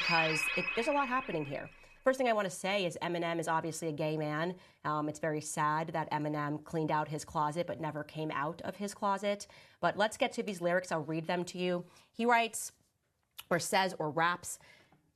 because there's a lot happening here. First thing I want to say is Eminem is obviously a gay man. It's very sad that Eminem cleaned out his closet but never came out of his closet. But let's get to these lyrics. I'll read them to you. He writes or says or raps,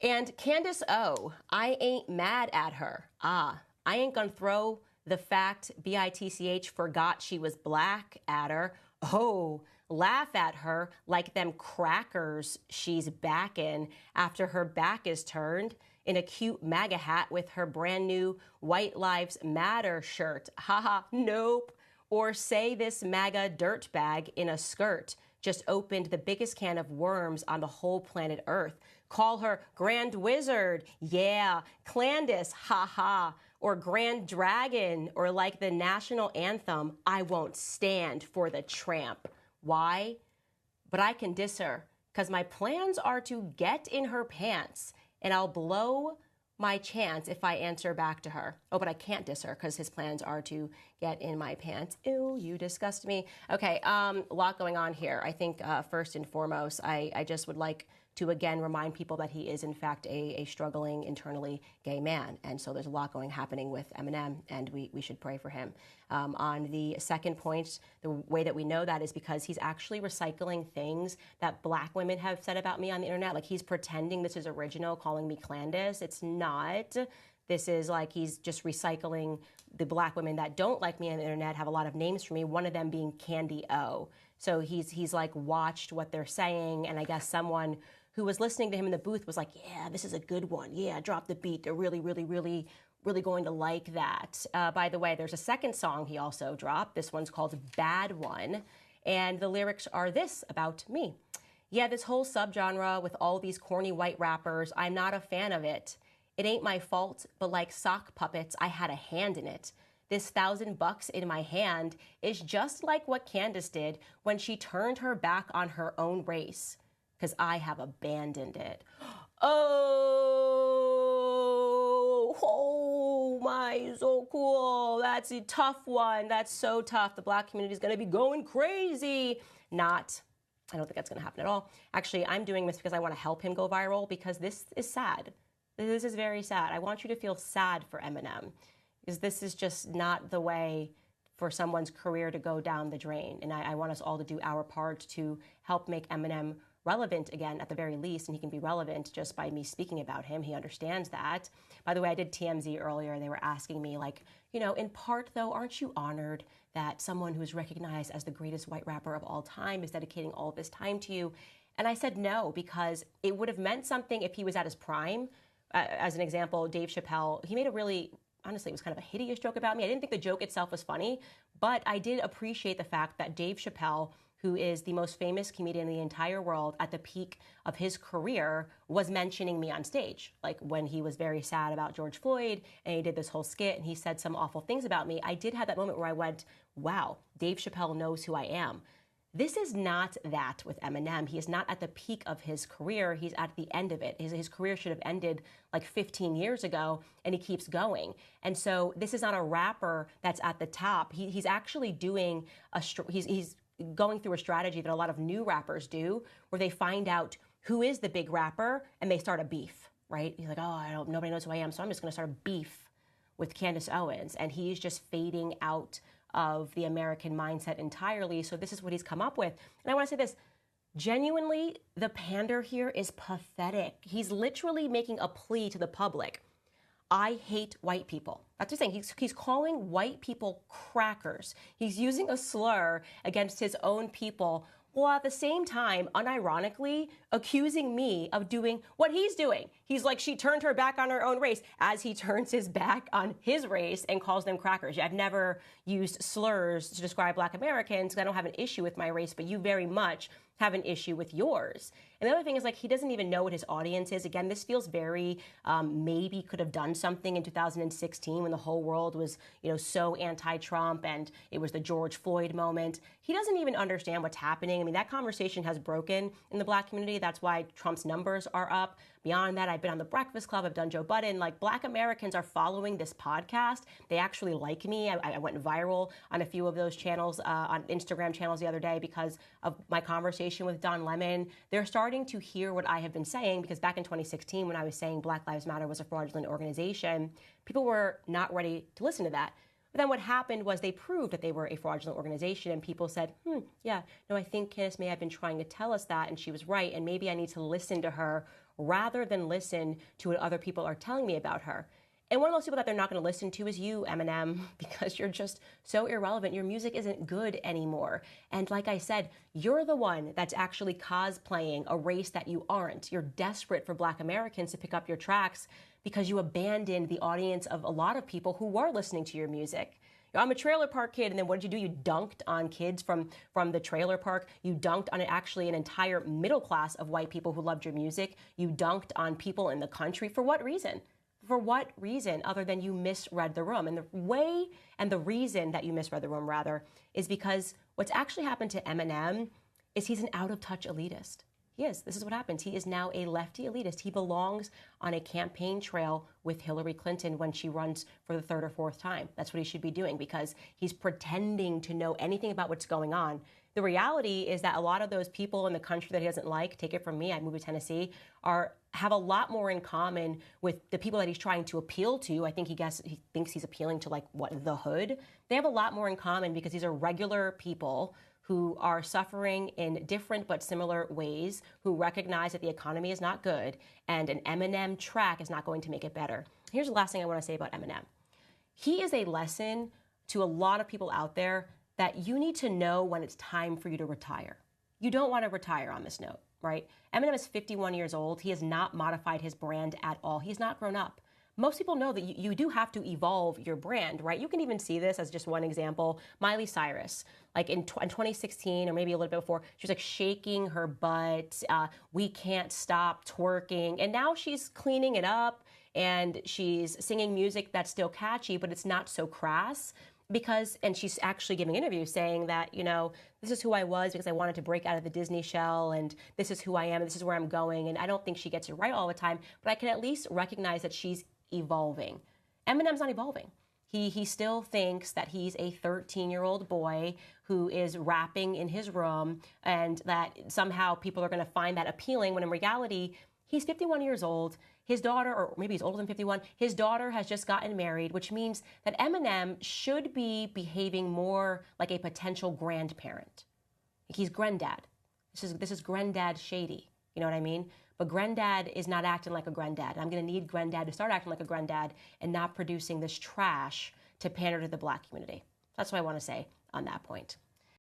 and Candace O, I ain't mad at her. I ain't gonna throw the fact bitch forgot she was black at her. Oh, laugh at her like them crackers she's backing after her back is turned in a cute MAGA hat with her brand new White Lives Matter shirt. Haha, nope. Or say this MAGA dirtbag in a skirt just opened the biggest can of worms on the whole planet Earth. Call her Grand Wizard, yeah, Candace, haha, or Grand Dragon, or like the national anthem, I won't stand for the tramp. Why? But I can diss her, because my plans are to get in her pants, and I'll blow my chance if I answer back to her. Oh, but I can't diss her because his plans are to get in my pants. Ew, you disgust me. Okay, a lot going on here. I think first and foremost, I just would like to again remind people that he is in fact a struggling internally gay man. And so there's a lot happening with Eminem, and we should pray for him. On the second point, the way that we know that is because he's actually recycling things that black women have said about me on the internet. Like he's pretending this is original, calling me Candace. It's not. This is like he's just recycling the black women that don't like me on the internet, have a lot of names for me, one of them being Candy O. So he's like watched what they're saying, and I guess someone who was listening to him in the booth was like, yeah, this is a good one. Yeah, drop the beat. They're really going to like that. By the way, there's a second song he also dropped. This one's called Bad One. And the lyrics are this about me. Yeah, this whole subgenre with all these corny white rappers, I'm not a fan of it. It ain't my fault, but like sock puppets, I had a hand in it. This $1,000 in my hand is just like what Candace did when she turned her back on her own race. Because I have abandoned it. Oh my, so cool. That's a tough one. That's so tough. The black community is going to be going crazy. Not. I don't think that's going to happen at all. Actually, I'm doing this because I want to help him go viral because this is sad. This is very sad. I want you to feel sad for Eminem because this is just not the way for someone's career to go down the drain. And I want us all to do our part to help make Eminem relevant again, at the very least, and he can be relevant just by me speaking about him. He understands that. By the way, I did TMZ earlier, and they were asking me, like, you know, in part, though, aren't you honored that someone who is recognized as the greatest white rapper of all time is dedicating all of this time to you? And I said no, because it would have meant something if he was at his prime. As an example, Dave Chappelle, he made a really, honestly, it was kind of a hideous joke about me. I didn't think the joke itself was funny, but I did appreciate the fact that Dave Chappelle, who is the most famous comedian in the entire world at the peak of his career, was mentioning me on stage. Like when he was very sad about George Floyd and he did this whole skit and he said some awful things about me, I did have that moment where I went, wow, Dave Chappelle knows who I am. This is not that with Eminem. He is not at the peak of his career. He's at the end of it. His career should have ended like 15 years ago, and he keeps going. And so this is not a rapper that's at the top. He's actually doing he's going through a strategy that a lot of new rappers do, where they find out who is the big rapper and they start a beef, right? He's like, oh, nobody knows who I am, so I'm just going to start a beef with Candace Owens. And he's just fading out of the American mindset entirely. So this is what he's come up with. And I want to say this, genuinely, the pander here is pathetic. He's literally making a plea to the public. I hate white people. That's what he's saying. He's calling white people crackers. He's using a slur against his own people, while at the same time, unironically, accusing me of doing what he's doing. He's like, she turned her back on her own race, as he turns his back on his race and calls them crackers. I've never used slurs to describe Black Americans because I don't have an issue with my race, but you very much have an issue with yours. And the other thing is, like, he doesn't even know what his audience is. Again, this feels very maybe could have done something in 2016 when the whole world was, so anti-Trump and it was the George Floyd moment. He doesn't even understand what's happening. I mean, that conversation has broken in the Black community. That's why Trump's numbers are up. Beyond that, I've been on The Breakfast Club. I've done Joe Budden. Like, Black Americans are following this podcast. They actually like me. I went viral on a few of those channels, on Instagram channels the other day because of my conversation situation with Don Lemon, they're starting to hear what I have been saying, because back in 2016, when I was saying Black Lives Matter was a fraudulent organization, people were not ready to listen to that. But then what happened was they proved that they were a fraudulent organization, and people said, yeah, no, I think Candace may have been trying to tell us that, and she was right, and maybe I need to listen to her rather than listen to what other people are telling me about her. And one of those people that they're not going to listen to is you, Eminem, because you're just so irrelevant. Your music isn't good anymore. And like I said, you're the one that's actually cosplaying a race that you aren't. You're desperate for Black Americans to pick up your tracks because you abandoned the audience of a lot of people who were listening to your music. I'm a trailer park kid, and then what did you do? You dunked on kids from the trailer park. You dunked on actually an entire middle class of white people who loved your music. You dunked on people in the country. For what reason? For what reason other than you misread the room? And the way and the reason that you misread the room, rather, is because what's actually happened to Eminem is he's an out-of-touch elitist. He is. This is what happens. He is now a lefty elitist. He belongs on a campaign trail with Hillary Clinton when she runs for the third or fourth time. That's what he should be doing, because he's pretending to know anything about what's going on. The reality is that a lot of those people in the country that he doesn't like, take it from me, I moved to Tennessee, have a lot more in common with the people that he's trying to appeal to. I think he thinks he's appealing to, like, what, the hood? They have a lot more in common because these are regular people who are suffering in different but similar ways, who recognize that the economy is not good, and an Eminem track is not going to make it better. Here's the last thing I want to say about Eminem. He is a lesson to a lot of people out there that you need to know when it's time for you to retire. You don't want to retire on this note, right? Eminem is 51 years old. He has not modified his brand at all. He's not grown up. Most people know that you do have to evolve your brand, right? You can even see this as just one example. Miley Cyrus, like in 2016 or maybe a little bit before, she was like shaking her butt. We can't stop twerking. And now she's cleaning it up and she's singing music that's still catchy, but it's not so crass. And she's actually giving interviews saying that, this is who I was because I wanted to break out of the Disney shell, and this is who I am, and this is where I'm going. And I don't think she gets it right all the time, but I can at least recognize that she's evolving. Eminem's not evolving. He still thinks that he's a 13-year-old boy who is rapping in his room, and that somehow people are going to find that appealing, when in reality, he's 51 years old. His daughter, or maybe he's older than 51, his daughter has just gotten married, which means that Eminem should be behaving more like a potential grandparent. He's granddad. This is granddad shady. You know what I mean? But granddad is not acting like a granddad. I'm going to need granddad to start acting like a granddad and not producing this trash to pander to the Black community. That's what I want to say on that point.